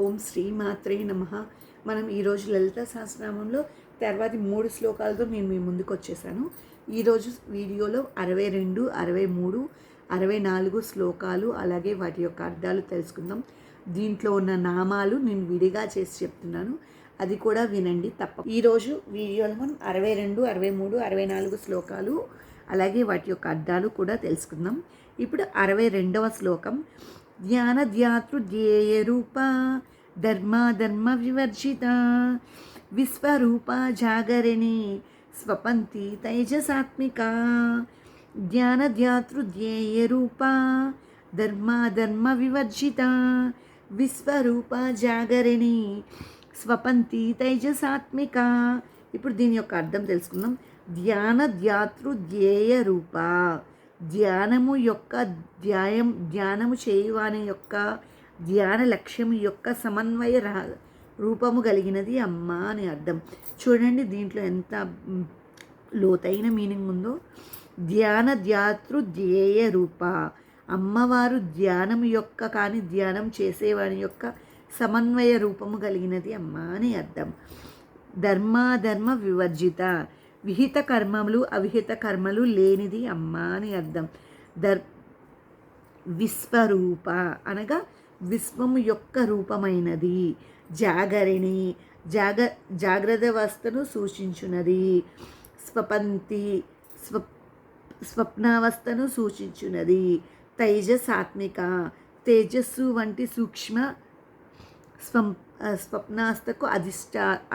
ఓం శ్రీ మాత్రే నమః. మనం ఈరోజు లలిత సహస్రనామంలో తర్వాతి 3 శ్లోకాలతో నేను మీ ముందుకు వచ్చేసాను. ఈరోజు వీడియోలో 62, 63, 64 శ్లోకాలు అలాగే వాటి యొక్క అర్థాలు తెలుసుకుందాం. దీంట్లో ఉన్న నామాలు నేను విడిగా చేసి చెప్తున్నాను, అది కూడా వినండి తప్ప. ఈరోజు వీడియోలో మనం 62, 63, 64 శ్లోకాలు అలాగే వాటి యొక్క అర్థాలు కూడా తెలుసుకుందాం. ఇప్పుడు 62వ శ్లోకం. ధ్యానధ్యాతృధ్యేయరూప ధర్మ వివర్జిత విశ్వరూప జాగరిణి స్వపంతి తైజసాత్మిక. ధ్యానధ్యాతృధ్యేయరూప ధర్మ వివర్జిత విశ్వరూప జాగరిణి స్వపంతి తైజసాత్మిక. ఇప్పుడు దీని యొక్క అర్థం తెలుసుకుందాం. ధ్యానధ్యాతృధ్యేయ రూప, ధ్యానము యొక్క ధ్యానము చేయువాని యొక్క ధ్యాన లక్ష్యము యొక్క సమన్వయ రూపము కలిగినది అమ్మ అని అర్థం. చూడండి దీంట్లో ఎంత లోతైన మీనింగ్ ఉందో. ధ్యానధ్యాతృధ్యేయ రూప, అమ్మవారు ధ్యానము యొక్క కానీ ధ్యానం చేసేవాని యొక్క సమన్వయ రూపము కలిగినది అమ్మ అని అర్థం. ధర్మ వివర్జిత, విహిత కర్మములు అవిహిత కర్మలు లేనిది అమ్మ అని అర్థం. విశ్వరూప అనగా విశ్వము యొక్క రూపమైనది. జాగరిణి జాగ్రత్త అవస్థను సూచించున్నది. స్వపంతి స్వప్నావస్థను సూచించున్నది. తైజసాత్మిక తేజస్సు వంటి సూక్ష్మ స్వప్నాస్తకు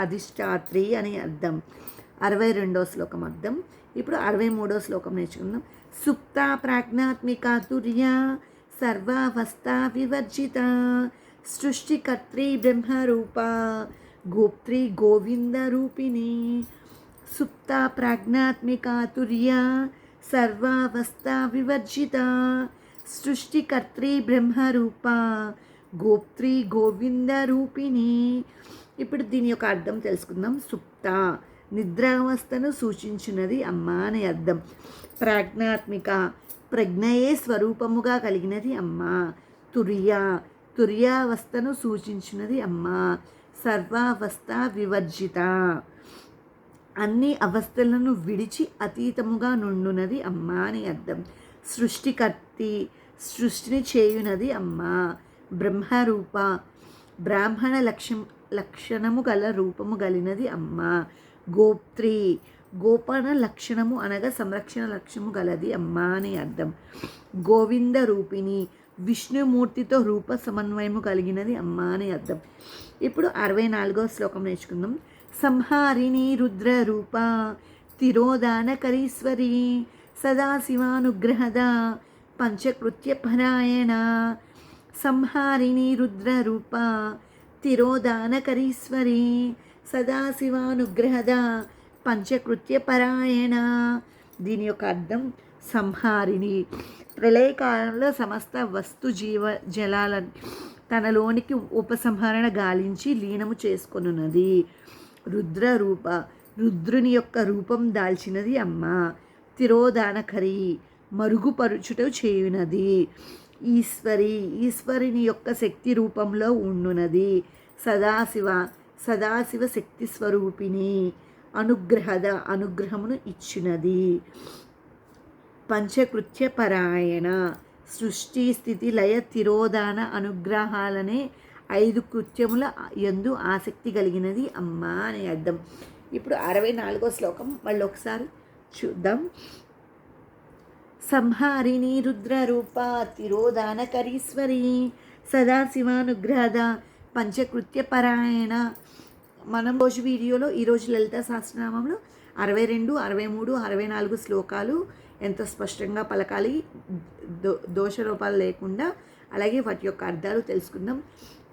అధిష్టాత్రి అని అర్థం. 62వ శ్లోకం అర్థం. ఇప్పుడు 63వ శ్లోకం నేర్చుకుందాం. సుప్త ప్రాజ్ఞాత్మిక తుర్య సర్వావస్థ వివర్జిత సృష్టికర్త్రి బ్రహ్మరూప గోప్త్రి గోవింద రూపిణి. సుప్త ప్రాజ్ఞాత్మిక తుర్య సర్వావస్థ వివర్జిత సృష్టికర్త్రి బ్రహ్మరూప గోప్త్రి గోవింద రూపిణి. ఇప్పుడు దీని యొక్క అర్థం తెలుసుకుందాం. సుప్త నిద్రావస్థను సూచించినది అమ్మ అని అర్థం. ప్రాజ్ఞాత్మిక ప్రజ్ఞయే స్వరూపముగా కలిగినది అమ్మ. తుర్యావస్థను సూచించినది అమ్మ. సర్వావస్థ వివర్జిత అన్ని అవస్థలను విడిచి అతీతముగా నుండునది అమ్మ అని అర్థం. సృష్టికర్తి సృష్టిని చేయునది అమ్మ. బ్రహ్మరూప బ్రాహ్మణ లక్షణము గల రూపము కలిగినది అమ్మ. గోప్త్రి గోపన లక్షణము అనగా సంరక్షణ లక్ష్యము గలది అమ్మ అని అర్థం. గోవింద రూపిణి విష్ణుమూర్తితో రూప సమన్వయము కలిగినది అమ్మ అని అర్థం. ఇప్పుడు 64వ శ్లోకం నేర్చుకుందాం. సంహారిణి రుద్ర రూప తిరోదానకరీశ్వరి సదాశివానుగ్రహద పంచకృత్య పరాయణ. సంహారిణి రుద్ర రూప తిరోదానకరీశ్వరి సదాశివానుగ్రహద పంచకృత్య పరాయణ. దీని యొక్క అర్థం సంహారిణి ప్రళయకాలంలో సమస్త వస్తు జీవ జలాలను తనలోనికి ఉపసంహరణ గాలించి లీనము చేసుకొనున్నది. రుద్ర రూప రుద్రుని యొక్క రూపం దాల్చినది అమ్మ. తిరోదానకరి మరుగుపరుచుట చేయునది. ఈశ్వరిని యొక్క శక్తి రూపంలో ఉండునది. సదాశివ శక్తి స్వరూపిణి అనుగ్రహద అనుగ్రహమును ఇచ్చినది. పంచకృత్య పరాయణ సృష్టి స్థితి లయ తిరోధాన అనుగ్రహాలనే 5 కృత్యముల యందు ఆసక్తి కలిగినది అమ్మ అని అర్థం. ఇప్పుడు 64వ శ్లోకం మళ్ళీ ఒకసారి చూద్దాం. సంహారిణి రుద్రరూప తిరోదానకరీశ్వరి సదాశివానుగ్రహద పంచకృత్య పరాయణ. మనం వీడియోలో ఈరోజు లలిత సహస్రనామంలో 62, 63, 64 శ్లోకాలు ఎంత స్పష్టంగా పలకాలి, దోషరూపాలు లేకుండా, అలాగే వాటి యొక్క అర్థాలు తెలుసుకుందాం.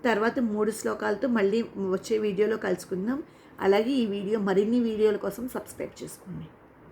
తర్వాత 3 శ్లోకాలతో మళ్ళీ వచ్చే వీడియోలో కలుసుకుందాం. అలాగే ఈ వీడియో మరిన్ని వీడియోల కోసం సబ్స్క్రైబ్ చేసుకోండి.